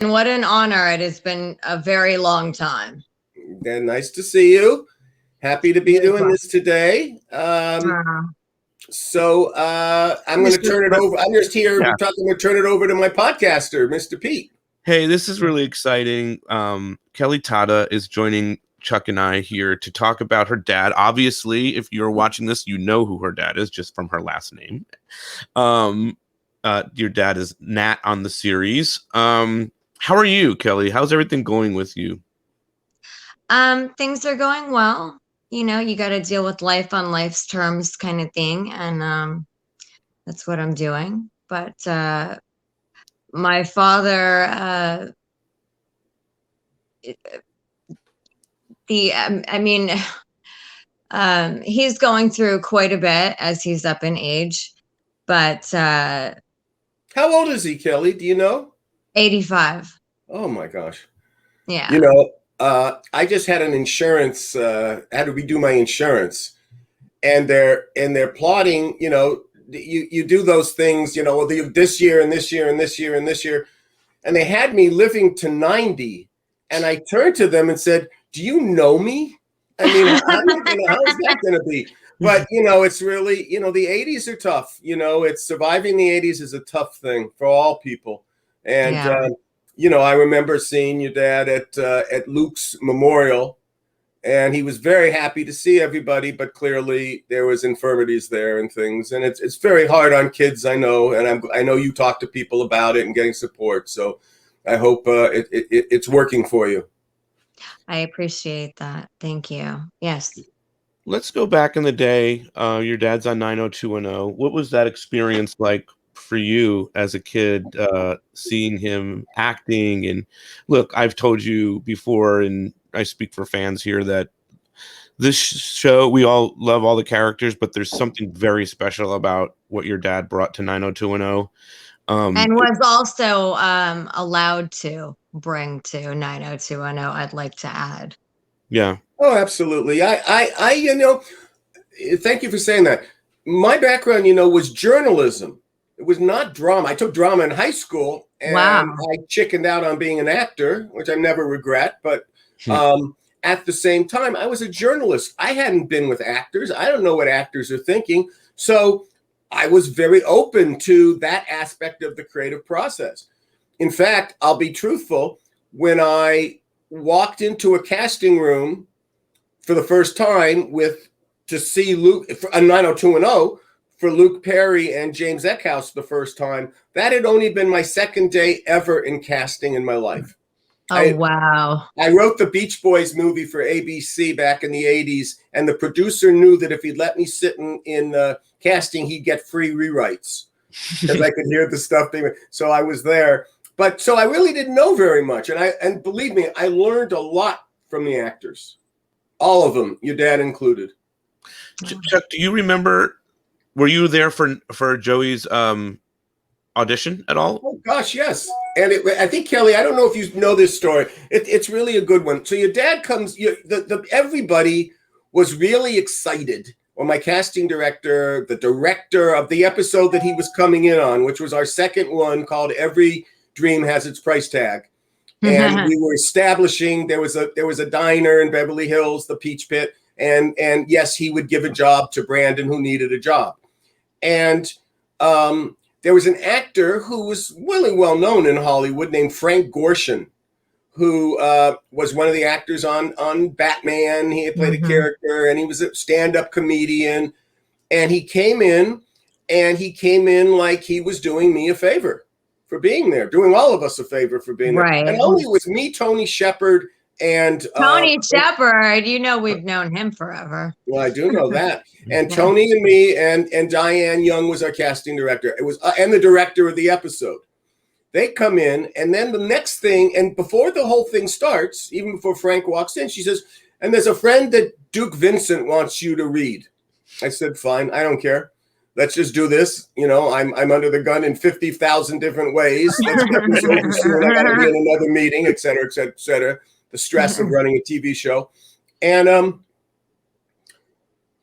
And what an honor. It has been a very long time. And nice to see you. Happy to be doing this today. I'm going to turn it over. I'm just here talking to turn it over to my podcaster, Mr. Pete. Hey, this is really exciting. Kelly Tata is joining Chuck and I here to talk about her dad. Obviously, if you're watching this, you know who her dad is just from her last name. Your dad is Nat on the series. How are you, Kelly? How's everything going with you? Things are going well. You know, you got to deal with life on life's terms kind of thing. And that's what I'm doing. But my father, he's going through quite a bit as he's up in age. But how old is he, Kelly? Do you know? 85. Oh my gosh. Yeah. You know, I just had an insurance, had to redo my insurance, and they're plotting, you know, you do those things, you know, this year and this year and this year and this year. And they had me living to 90. And I turned to them and said, do you know me? I mean, how's that going to be? But, you know, it's really, you know, the 80s are tough. You know, it's surviving the 80s is a tough thing for all people. And, you know, I remember seeing your dad at Luke's memorial, and he was very happy to see everybody, but clearly there was infirmities there and things. And it's very hard on kids, I know. And I know you talk to people about it and getting support. So I hope it's working for you. I appreciate that. Thank you. Yes. Let's go back in the day. Your dad's on 90210. What was that experience like for you as a kid, seeing him acting? And look, I've told you before, and I speak for fans here, that this show, we all love all the characters, but there's something very special about what your dad brought to 90210. And was also allowed to bring to 90210, I'd like to add. Yeah. Oh, absolutely. I you know, thank you for saying that. My background, you know, was journalism. It was not drama. I took drama in high school, and I chickened out on being an actor, which I never regret. But at the same time, I was a journalist. I hadn't been with actors. I don't know what actors are thinking. So I was very open to that aspect of the creative process. In fact, I'll be truthful. When I walked into a casting room for the first time to see Luke on 90210 for Luke Perry and James Eckhouse the first time, that had only been my second day ever in casting in my life. Wow. I wrote the Beach Boys movie for ABC back in the 80s, and the producer knew that if he'd let me sit in casting, he'd get free rewrites because I could hear the stuff. So I was there. But so I really didn't know very much. And believe me, I learned a lot from the actors. All of them, your dad included. Chuck, do you remember, were you there for Joey's audition at all? Oh gosh, yes. And I think, Kelly, I don't know if you know this story. It's really a good one. So your dad comes. Everybody was really excited. Or my casting director, the director of the episode that he was coming in on, which was our second one, called "Every Dream Has Its Price Tag," and we were establishing there was a diner in Beverly Hills, the Peach Pit, and yes, he would give a job to Brandon who needed a job, and there was an actor who was really well known in Hollywood named Frank Gorshin, who was one of the actors on Batman. He had played a character, and he was a stand-up comedian. And he came in like he was doing me a favor for being there, doing all of us a favor for being there. And only it was me, Tony Shepard, and Tony Shepard. You know, we've known him forever. Well, I do know that. And Tony and me and Diane Young was our casting director. It was and the director of the episode. They come in, and then the next thing, and before the whole thing starts, even before Frank walks in, she says, "And there's a friend that Duke Vincent wants you to read." I said, "Fine, I don't care. Let's just do this. You know, I'm under the gun in 50,000 different ways. Let's get this over soon. I got to be in another meeting, et cetera, et cetera, et cetera." The stress of running a TV show. And,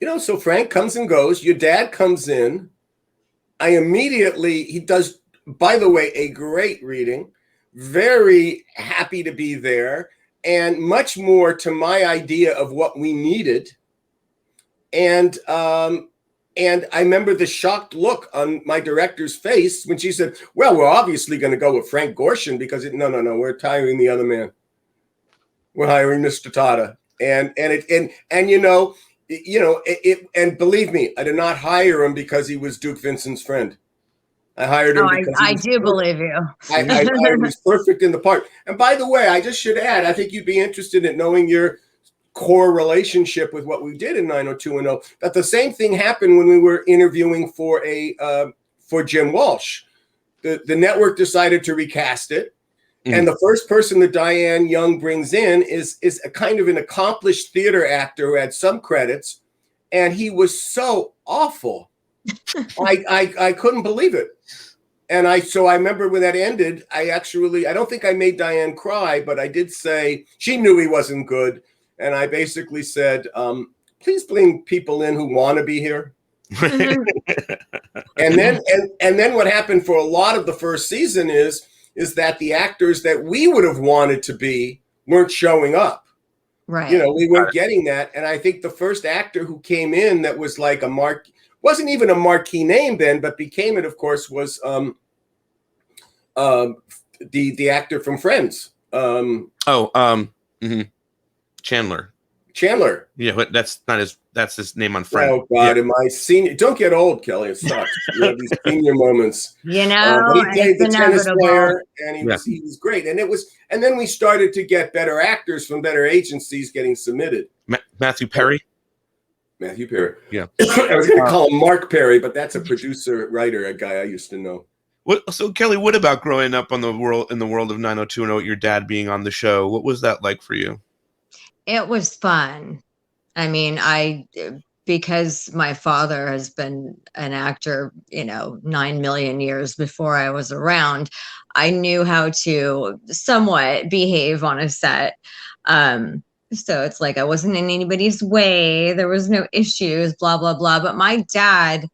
you know, so Frank comes and goes. Your dad comes in. He does, by the way, a great reading. very happy to be there, and much more to my idea of what we needed. And I remember the shocked look on my director's face when she said, "Well, we're obviously going to go with Frank Gorshin because no, we're hiring the other man. We're hiring Mr. Tata." And and believe me, I did not hire him because he was Duke Vincent's friend. I hired Oh, him because he I was do perfect. believe you. I was perfect in the part. And by the way, I just should add, I think you'd be interested in knowing your core relationship with what we did in 90210. That the same thing happened when we were interviewing for Jim Walsh. The network decided to recast it. And the first person that Diane Young brings in is a kind of an accomplished theater actor who had some credits, and he was so awful. I couldn't believe it. And I remember when that ended, I don't think I made Diane cry, but I did say, she knew he wasn't good. And I basically said, please bring people in who want to be here. And then what happened for a lot of the first season is that the actors that we would have wanted to be weren't showing up. Right. We weren't getting that. And I think the first actor who came in that was like wasn't even a marquee name then, but became it, of course, was the actor from Friends. Chandler. Chandler. Yeah, but that's his name on Friends. Oh God, yeah. Am I senior? Don't get old, Kelly. It sucks. These senior moments. But he played the tennis inevitable. player, and he was great. And then we started to get better actors from better agencies getting submitted. Matthew Perry. Matthew Perry. Yeah. I was going to call him Mark Perry, but that's a producer, writer, a guy I used to know. So Kelly, what about growing up in the world of 90210, your dad being on the show? What was that like for you? It was fun. I mean, because my father has been an actor, 9 million years before I was around, I knew how to somewhat behave on a set. So it's like I wasn't in anybody's way. There was no issues, blah, blah, blah. But my dad,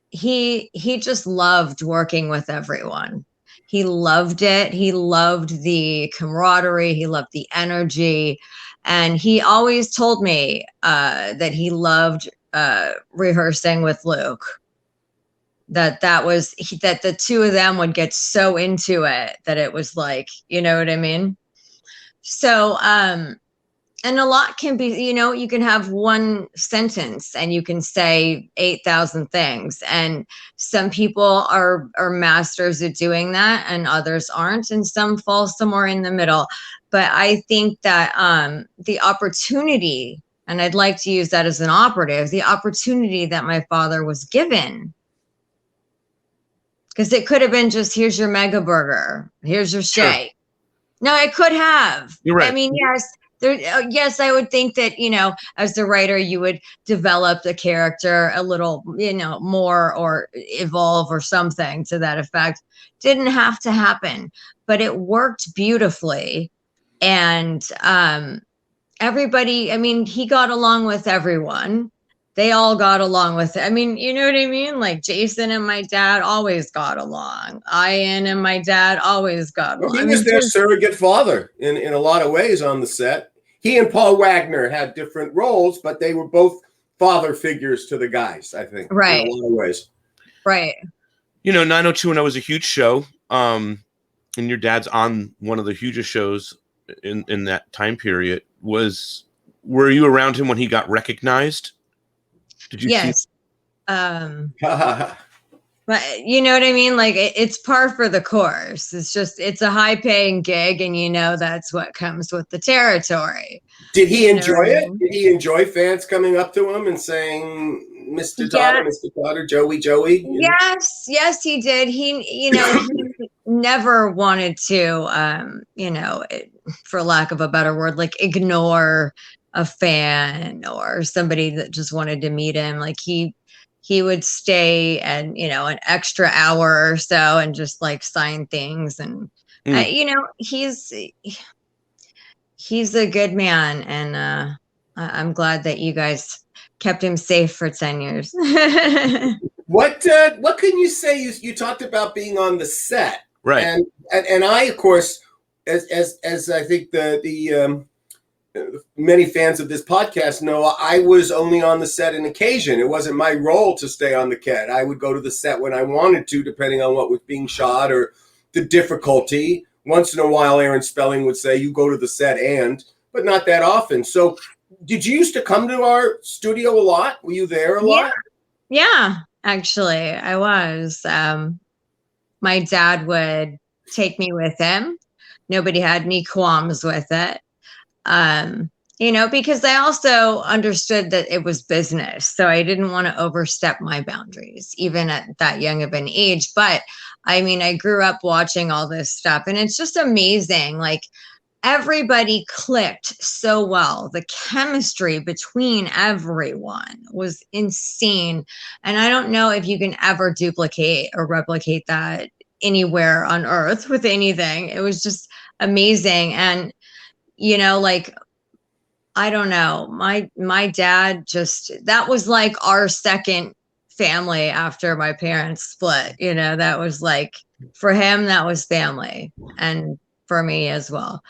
he just loved working with everyone. He loved it. He loved the camaraderie. He loved the energy. And he always told me that he loved rehearsing with Luke. That the two of them would get so into it that it was like, you know what I mean? So, and a lot can be, you can have one sentence and you can say 8,000 things. And some people are masters at doing that and others aren't. And some fall somewhere in the middle. But I think that the opportunity, and I'd like to use that as an operative, the opportunity that my father was given. Because it could have been just, here's your mega burger, here's your shake. Sure. No, it could have. You're right. I mean, yes, I would think that, as the writer, you would develop the character a little, more or evolve or something to that effect. Didn't have to happen, but it worked beautifully. And everybody, I mean, he got along with everyone. They all got along with it. I mean, you know what I mean? Like Jason and my dad always got along. Ian and my dad always got along. He was their surrogate father in a lot of ways on the set. He and Paul Wagner had different roles, but they were both father figures to the guys, I think, right. in a lot of ways. Right. 90210 was a huge show. And your dad's on one of the hugest shows in that time period. Were you around him when he got recognized? Did you see? But you know what I mean? Like it's par for the course. It's a high paying gig, and that's what comes with the territory. Did he enjoy it? Did he enjoy fans coming up to him and saying, "Mr. Tata, Mr. Tata, Joey"? Yes, he did. He, he never wanted to, for lack of a better word, like ignore a fan or somebody that just wanted to meet him. Like he would stay and an extra hour or so and just like sign things. And he's a good man, and I'm glad that you guys kept him safe for 10 years. What can you say? You talked about being on the set. Right. And I, of course, as I think the many fans of this podcast know, I was only on the set on occasion. It wasn't my role to stay on the set. I would go to the set when I wanted to, depending on what was being shot or the difficulty. Once in a while, Aaron Spelling would say, "You go to the set," but not that often. So, did you used to come to our studio a lot? Were you there a Yeah, lot? yeah, actually, I was. My dad would take me with him. Nobody had any qualms with it. Um, because I also understood that it was business. So I didn't want to overstep my boundaries, even at that young of an age. But I mean, I grew up watching all this stuff, and it's just amazing. Like, everybody clicked so well. The chemistry between everyone was insane. And I don't know if you can ever duplicate or replicate that anywhere on earth with anything. It was just amazing. And, like, I don't know. My dad just, that was like our second family after my parents split. That was like, for him, that was family, and for me as well.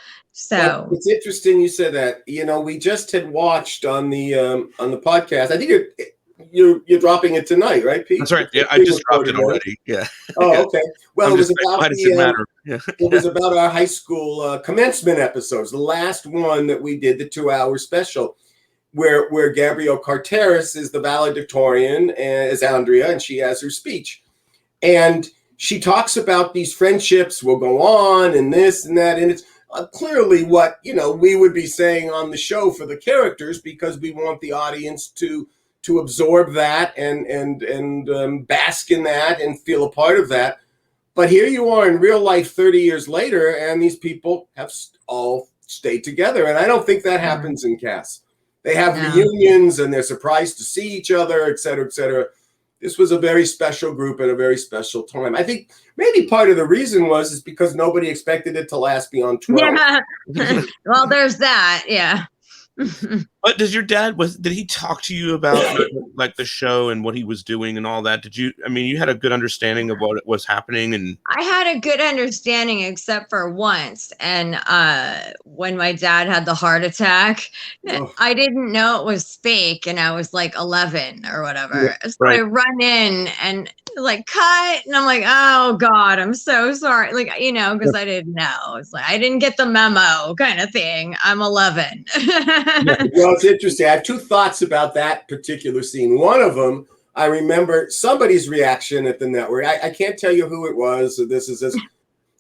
Well, So it's interesting you said that. We just had watched on the podcast. I think you're dropping it tonight, right, Pete? That's right. It's Yeah, a I just dropped it pre-recorded one. already. Yeah. Yeah. Oh, okay. Well, I'm it was just like, about why does it matter? Yeah. it was about our high school commencement episodes. The last one that we did, the 2 hour special, where Gabrielle Carteris is the valedictorian as Andrea, and she has her speech, and she talks about these friendships will go on and this and that, and it's clearly what we would be saying on the show for the characters, because we want the audience to absorb that and bask in that and feel a part of that. But here you are in real life 30 years later, and these people have all stayed together. And I don't think that mm, happens in Cass. They have no. reunions and they're surprised to see each other, et cetera, et cetera. This was a very special group at a very special time. I think maybe part of the reason is because nobody expected it to last beyond 12. Yeah. Well, there's that. Yeah. But does your dad did he talk to you about like the show and what he was doing and all that? I mean, you had a good understanding of what was happening and I had a good understanding except for once. And when my dad had the heart attack, Oh, I didn't know it was fake. And I was like 11 or yeah, whatever. So I right. run in and like cut. And I'm like, oh God, I'm so sorry. Like, because I didn't know. It's like, I didn't get the memo kind of thing. I'm 11. Yeah. well, it's interesting. I have two thoughts about that particular scene. One of them, I remember somebody's reaction at the network. I can't tell you who it was. So this is this.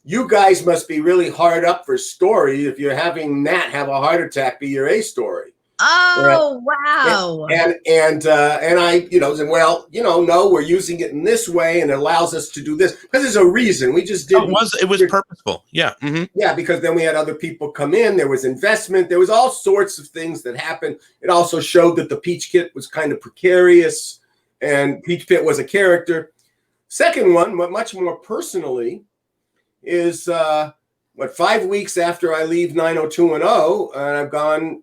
You guys must be really hard up for story if you're having Nat have a heart attack be your A story. Oh, And wow. and I, said, well, no, we're using it in this way, and it allows us to do this because there's a reason. We just Oh, didn't. it was purposeful. Yeah. Mm-hmm. Yeah, because then we had other people come in. There was investment. There was all sorts of things that happened. It also showed that the Peach Kit was kind of precarious, and Peach Pit was a character. Second one, much more personally, is 5 weeks after I leave 90210, and I've gone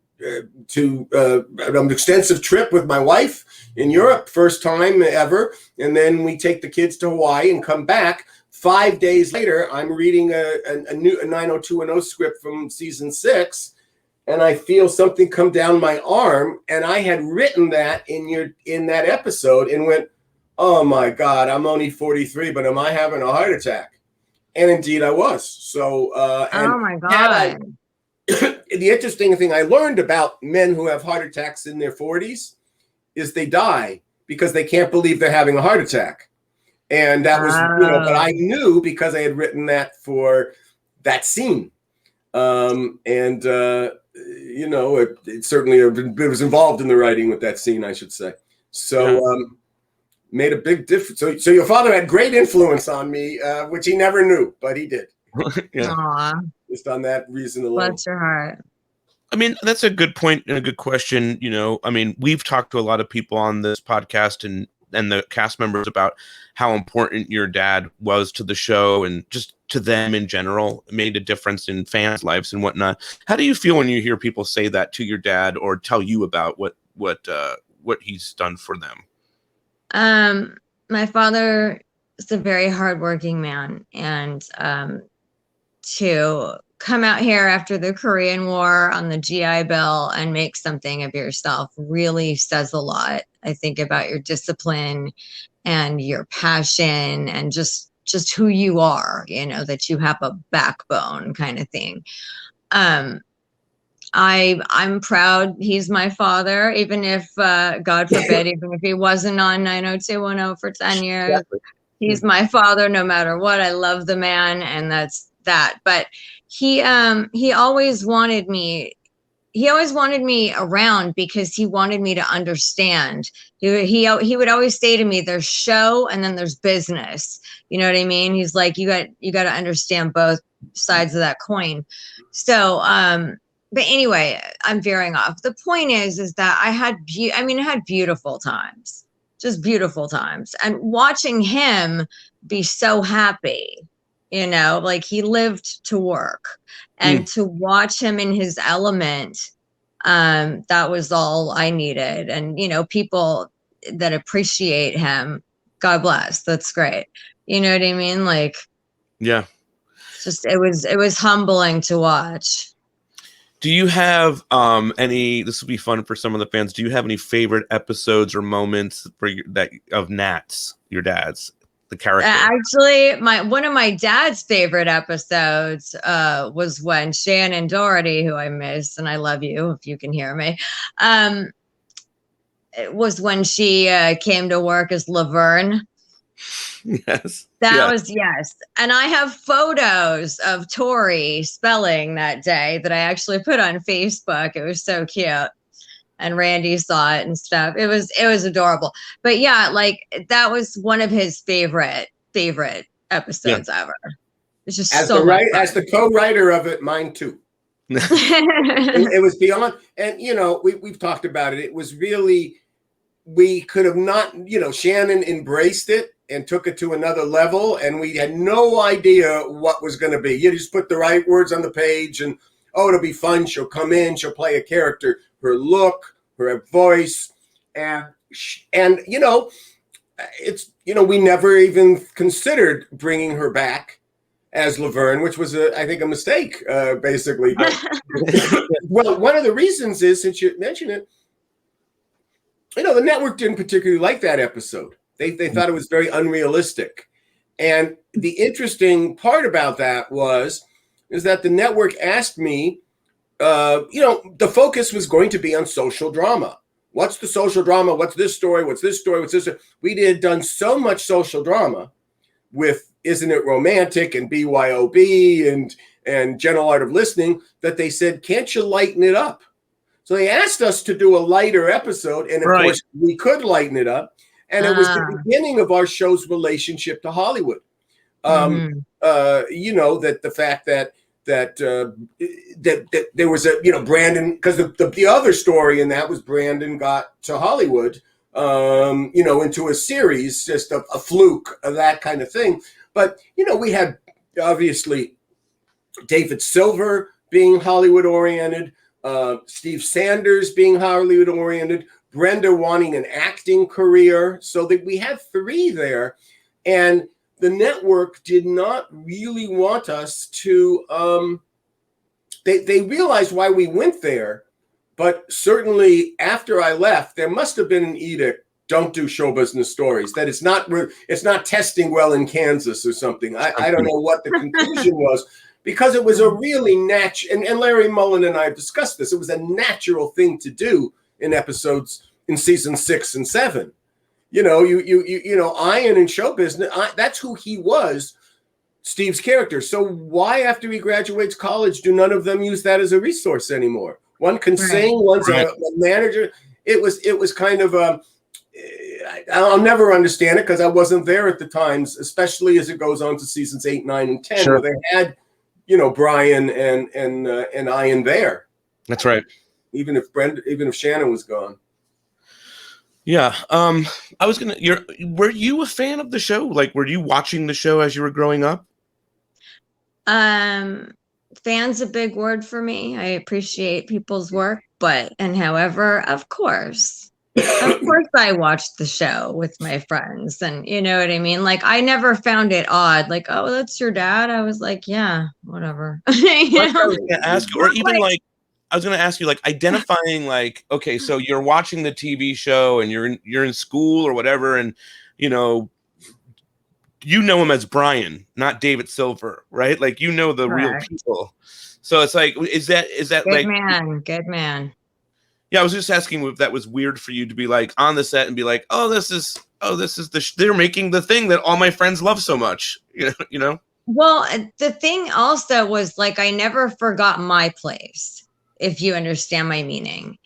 to an extensive trip with my wife in Europe, first time ever, and then we take the kids to Hawaii and come back. 5 days later, I'm reading a new 90210 script from season 6, and I feel something come down my arm, and I had written that in that episode and went, oh my God, I'm only 43, but am I having a heart attack? And indeed I was. So, and Oh my had I, God. the interesting thing I learned about men who have heart attacks in their 40s is they die because they can't believe they're having a heart attack. And that was, but I Oh. knew because I had written that for that scene. It certainly was involved in the writing with that scene, I should say. So, Yeah. made a big difference. So your father had great influence on me, which he never knew, but he did. Yeah. Aw, Just on that reason alone. bless your heart. I mean, that's a good point and a good question. I mean, we've talked to a lot of people on this podcast and the cast members about how important your dad was to the show and just to them in general. It made a difference in fans' lives and whatnot. How do you feel when you hear people say that to your dad or tell you about what he's done for them? My father is a very hardworking man, and to come out here after the Korean War on the GI Bill and make something of yourself really says a lot. I think about your discipline and your passion and just who you are, you know, that you have a backbone kind of thing. Um, I'm proud he's my father, even if God forbid, even if he wasn't on 90210 for 10 years. Exactly. He's my father no matter what. I love the man, and that's that. But he always wanted me, he always wanted me around because he wanted me to understand. He would always say to me, there's show and then there's business. You know what I mean? He's like, you got to understand both sides of that coin. So but anyway, I'm veering off. The point is that I had beautiful times. Just beautiful times. And watching him be so happy, you know, like he lived to work, and Mm, to watch him in his element, that was all I needed. And you know, people that appreciate him, God bless, that's great. You know what I mean? Like, yeah. just it was humbling to watch. Do you have any? This will be fun for some of the fans. Do you have any favorite episodes or moments for that of Nat's, your dad's, the character? Actually, my one of my dad's favorite episodes was when Shannon Doherty, who I miss and I love you if you can hear me, um, it was when she came to work as Laverne. Yes. That Yeah. was, yes. And I have photos of Tori spelling that day that I actually put on Facebook. It was so cute. And Randy saw it and stuff. It was adorable. But yeah, like that was one of his favorite Yeah. episodes ever. It's just so As the co-writer of it, mine too. fun. It was beyond, and you know, we've talked about it. It was really, we could have not, you know, Shannon embraced it and took it to another level, and we had no idea what was going to be. You just put the right words on the page, and oh, it'll be fun. She'll come in, she'll play a character, her look, her voice, and you know, it's, you know, we never even considered bringing her back as Laverne, which was I think a mistake, basically. But well, one of the reasons is, since you mentioned it, you know, the network didn't particularly like that episode. They thought it was very unrealistic. And the interesting part about that is that the network asked me, you know, the focus was going to be on social drama. What's the social drama? What's this story? What's this story? What's this? We had done so much social drama with Isn't It Romantic and BYOB and General Art of Listening that they said, can't you lighten it up? So they asked us to do a lighter episode, and of Right. course we could lighten it up. And it was the beginning of our show's relationship to Hollywood. You know, that the fact that that there was a, you know, Brandon, because the other story in that was Brandon got to Hollywood, you know, into a series, just a fluke of that kind of thing. But you know, we had obviously David Silver being Hollywood oriented, Steve Sanders being Hollywood oriented, Brenda wanting an acting career, so that we had three there, and the network did not really want us to. They realized why we went there, but certainly after I left, there must have been an edict: don't do show business stories. That it's not testing well in Kansas or something. I don't know what the conclusion was, because it was a really natural, and Larry Mullen and I have discussed this, it was a natural thing to do in episodes in season 6 and 7. You know, you know, Ian in show business, that's who he was, Steve's character. So why, after he graduates college, do none of them use that as a resource anymore? One can sing, one's a manager. It was kind of I'll never understand it because I wasn't there at the times, especially as it goes on to seasons 8, 9, and 10, where they had, you know, Brian and Ian there. That's right. Even if Shannon was gone. Yeah. I was gonna. Were you a fan of the show? Like, were you watching the show as you were growing up? Fan's a big word for me. I appreciate people's work, but and however, of course, Of course, I watched the show with my friends, and you know what I mean? Like, I never found it odd, like, "Oh, that's your dad?" I was like, "Yeah, whatever." You That's what I know? was gonna ask you, or Not even like like I was gonna ask you, like identifying, like, okay, so you're watching the TV show and you're in school or whatever, and you know you know him as Brian, not David Silver, right? Like you know the real correct. people. So it's like, is that Good like, man, good man. yeah? I was just asking if that was weird for you to be like on the set and be like, oh, this is they're making the thing that all my friends love so much, you know. Well, the thing also was like I never forgot my place, if you understand my meaning.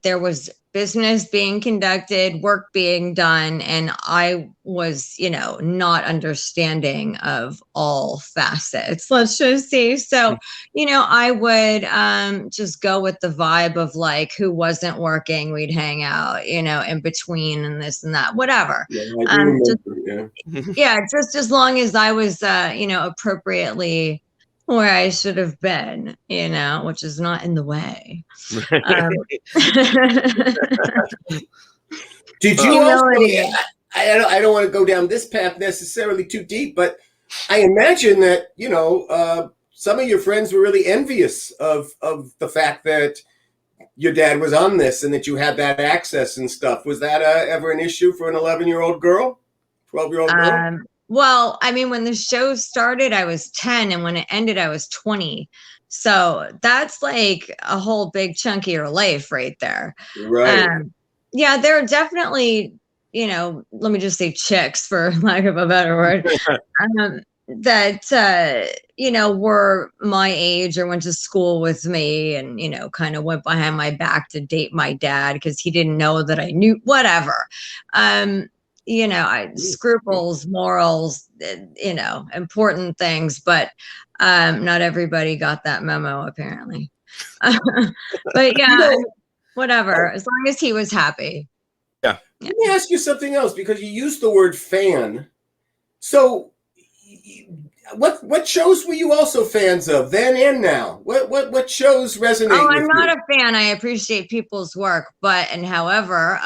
There was business being conducted, work being done, and I was, not understanding of all facets, let's just say. So, I would just go with the vibe of like who wasn't working, we'd hang out, in between and this and that, whatever. Yeah, I do Just remember. yeah, just as long as I was, appropriately where I should have been, which is not in the way. Um, Did you also? humility. I don't want to go down this path necessarily too deep, but I imagine that some of your friends were really envious of the fact that your dad was on this and that you had that access and stuff. Was that ever an issue for an 11-year-old girl, 12-year-old girl? Well, I mean, when the show started, I was 10, and when it ended, I was 20. So that's like a whole big chunk of your life right there. Right. Um, yeah, there are definitely, let me just say chicks for lack of a better word, um, that were my age or went to school with me, and kind of went behind my back to date my dad because he didn't know that I knew whatever. um I scruples, morals, important things, but not everybody got that memo apparently. But yeah, You know, whatever, oh, as long as he was happy. Yeah. Yeah. let me ask you something else because you used the word fan. So, what shows were you also fans of then and now? What shows Oh, resonate I'm with not you? a fan. I appreciate people's work, but and however,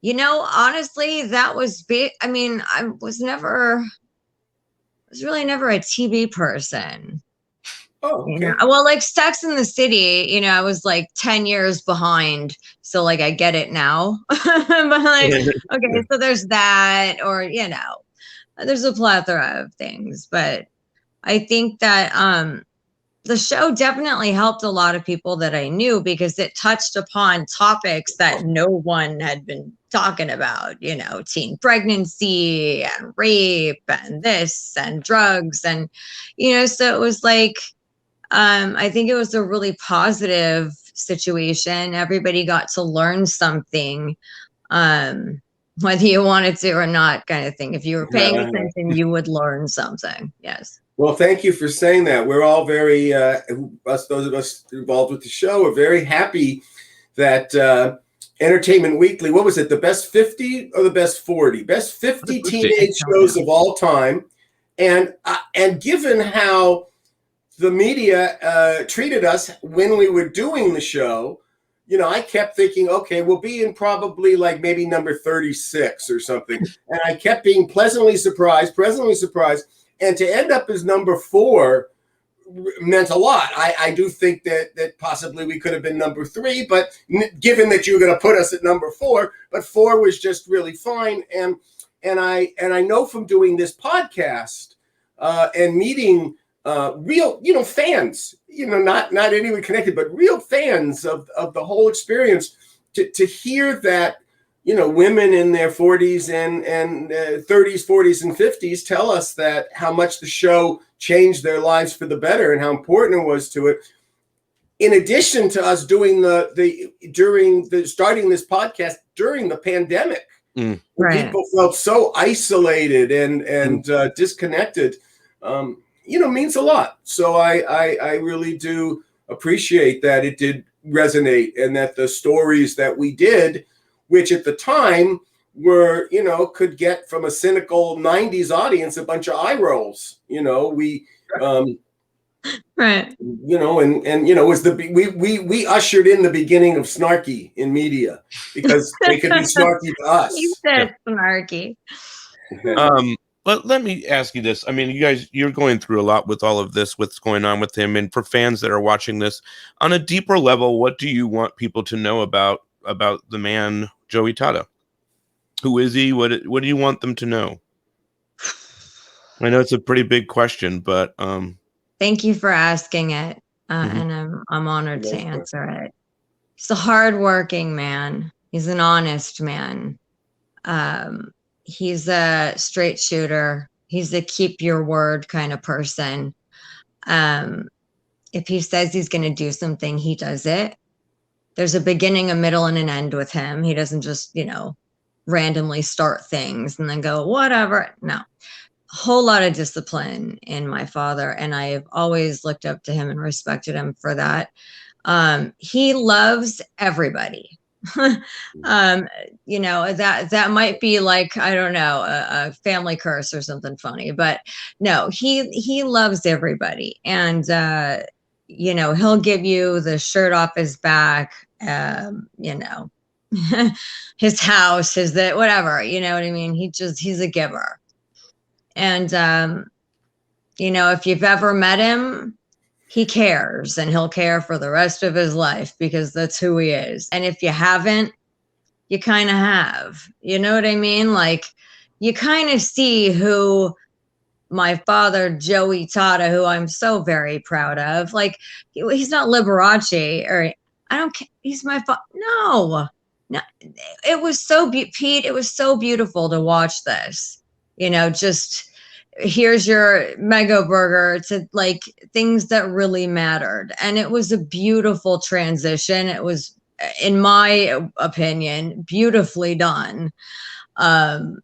honestly, that was big. I mean, was really never a TV person. Oh, okay. Well, like Sex in the City, I was like 10 years behind. So like I get it now. But like, okay, so there's that, or there's a plethora of things. But I think that the show definitely helped a lot of people that I knew because it touched upon topics that no one had been talking about, teen pregnancy and rape and this and drugs. And, so it was like, I think it was a really positive situation. Everybody got to learn something, whether you wanted to or not, kind of thing. If you were paying attention, you would learn something. Yes. Well, thank you for saying that. We're all very those of us involved with the show are very happy that Entertainment Weekly. What was it? The best 50 or the best 40? Best 50 I teenage don't shows know. of all time. And given how the media treated us when we were doing the show, I kept thinking, okay, we'll be in probably like maybe number 36 or something. And I kept being pleasantly surprised. And to end up as number 4 meant a lot. I do think that possibly we could have been number 3, but given that you were going to put us at number 4, but 4 was just really fine. And I know from doing this podcast and meeting real, fans, not anyone connected, but real fans of the whole experience, to hear that, women in their 40s and 30s, 40s, and 50s tell us that how much the show changed their lives for the better and how important it was to it. In addition to us doing starting this podcast during the pandemic, Right. people felt so isolated and disconnected, means a lot. So I really do appreciate that it did resonate and that the stories that we did, which at the time were, could get from a cynical 90s audience a bunch of eye rolls. We Right. You know, and you know, was the we ushered in the beginning of snarky in media because they could be snarky to You us. Yeah. said snarky. Um, but let me ask you this. I mean, you guys, you're going through a lot with all of this, what's going on with him. And for fans that are watching this on a deeper level, what do you want people to know about the man, Joey Tata? Who is he? What do you want them to know? I know it's a pretty big question, but Thank you for asking it, mhm. and I'm honored to answer it. He's a hardworking man. He's an honest man. Um, he's a straight shooter. He's a keep your word kind of person. Um, if he says he's going to do something, he does it. There's a beginning, a middle, and an end with him. He doesn't just, randomly start things and then go, whatever. No, a whole lot of discipline in my father. And I've always looked up to him and respected him for that. He loves everybody. um, that might be like, I don't know, a family curse or something funny, but no, he loves everybody, and he'll give you the shirt off his back, his house, his that whatever, you know what I mean? He's a giver, and if you've ever met him, he cares and he'll care for the rest of his life because that's who he is. And if you haven't, you kind of have. You know what I mean? Like, you kind of see who my father, Joey Tata, who I'm so very proud of, like, he's not Liberace or I don't care. He's my father. No, no. It was so, Pete, it was so beautiful to watch this, just here's your mega burger to like things that really mattered. And it was a beautiful transition. It was, in my opinion, beautifully done. Um,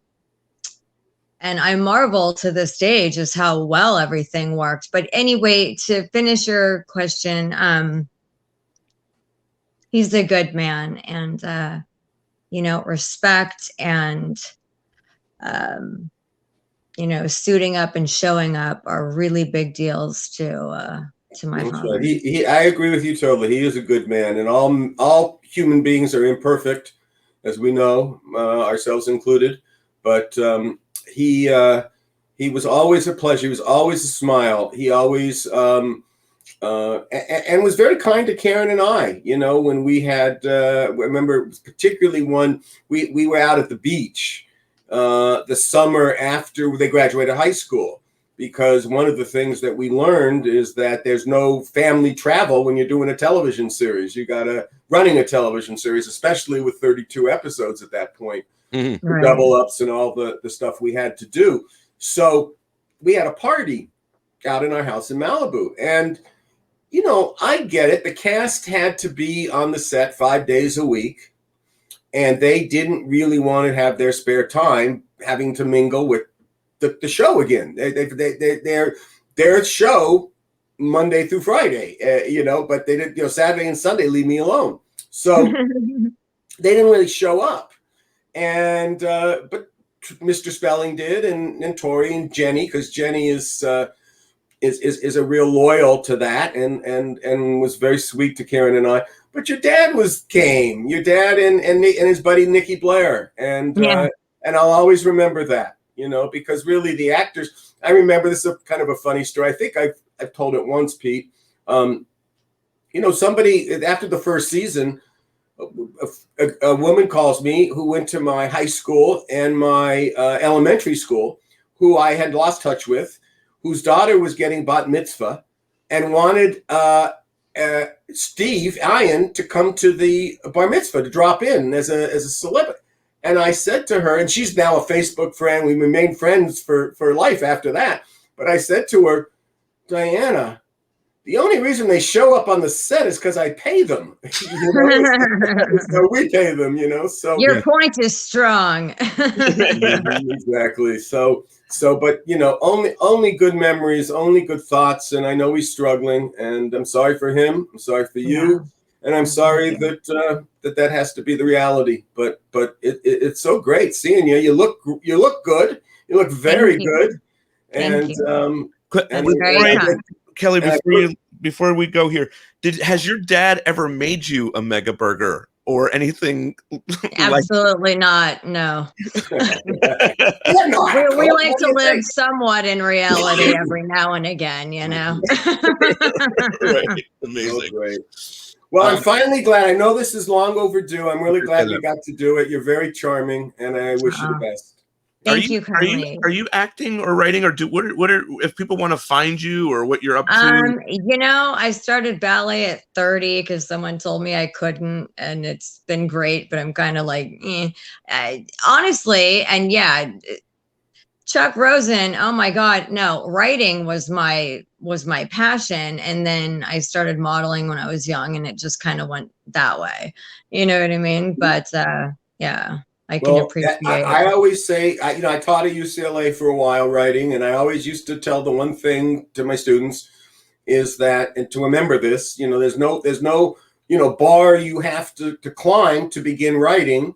and I marvel to this day just how well everything worked. But anyway, to finish your question, he's a good man, and respect and um, suiting up and showing up are really big deals to my That's right. father. I agree with you totally. He is a good man, and all human beings are imperfect, as we know, ourselves included. But he was always a pleasure. He was always a smile. He always and was very kind to Karen and I. You know, when we had, I remember particularly one, we were out at the beach the summer after they graduated high school. Because one of the things that we learned is that there's no family travel when you're doing a television series. You got to running a television series, especially with 32 episodes at that point, Mhm. the Right. double ups and all the stuff we had to do. So we had a party out in our house in Malibu. And I get it. The cast had to be on the set 5 days a week, and they didn't really want to have their spare time having to mingle with the show again. Their show Monday through Friday, but they didn't, Saturday and Sunday, leave me alone. So they didn't really show up. And, but Mr. Spelling did, and Tori and Jenny, because Jenny is a real loyal to that, and was very sweet to Karen and I. But your dad came. Your dad and his buddy Nikki Blair, Yeah. and I'll always remember that. Because really the actors. I remember this is kind of a funny story. I think I've told it once, Pete. Somebody after the first season, a woman calls me who went to my high school and my elementary school, who I had lost touch with, whose daughter was getting bat mitzvah, and wanted Steve Ian to come to the bar mitzvah to drop in as a celebrity. And I said to her, and she's now a Facebook friend. We remained friends for life after that. But I said to her, Diana, the only reason they show up on the set is because I pay them. So we pay them, So Your point is strong. exactly. But only good memories, only good thoughts, and I know he's struggling, and I'm sorry for him. I'm sorry for Yeah. you, and I'm Oh, thank sorry you. that has to be the reality. But it's so great seeing you. You look good. You look Thank very you. good, Thank and you. um, That's and very Before I kind. Kelly, And before we go here, has your dad ever made you a mega burger or anything like? Absolutely not. No. You're not a We cook. like What do to you live think? somewhat in reality every now and again, you know. Right, Oh, amazing. great. Well, I'm finally glad. I know this is long overdue. I'm really glad Yeah. we got to do it. You're very charming, and I wish you the Uh, best. Thank you kindly. Are you acting or writing or what are if people want to find you or what you're up to? You know, I started ballet at 30 because someone told me I couldn't, and it's been great, but I'm kind of like, honestly, and yeah, Chuck Rosen, oh my God, no, writing was my passion. And then I started modeling when I was young and it just kind of went that way. You know what I mean? But yeah, I can Well, appreciate. I always say, I taught at UCLA for a while writing, and I always used to tell the one thing to my students is that, and to remember this, there's no, bar you have to climb to begin writing,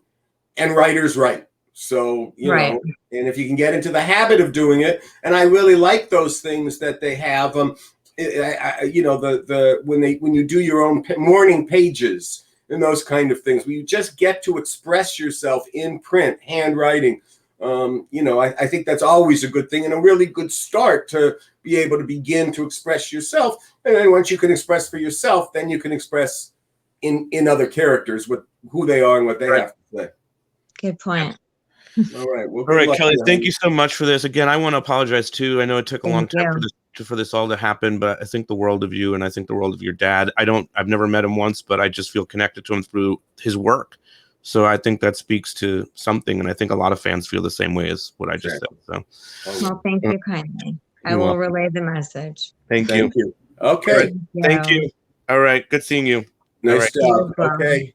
and writers write. So, Right, and if you can get into the habit of doing it, and I really like those things that they have, when you do your own morning pages and those kind of things, where you just get to express yourself in print, handwriting. I think that's always a good thing and a really good start to be able to begin to express yourself. And then once you can express for yourself, then you can express in other characters what who they are and what they Right. have to say. good point. All right. Well, All good right, luck. Kelly, thank you so much for this. Again, I want to apologize too. I know it took a long Thank time you. for this all to happen, but I think the world of you and I think the world of your dad. I've never met him once, but I just feel connected to him through his work. So I think that speaks to something, and I think a lot of fans feel the same way as what I just said. So, Well, thank you kindly. I you're will welcome. relay the message. Thank you. Thank you. All right. Okay. Thank Thank you. you. All right. Good seeing you. All Nice right. You job. as well. Okay.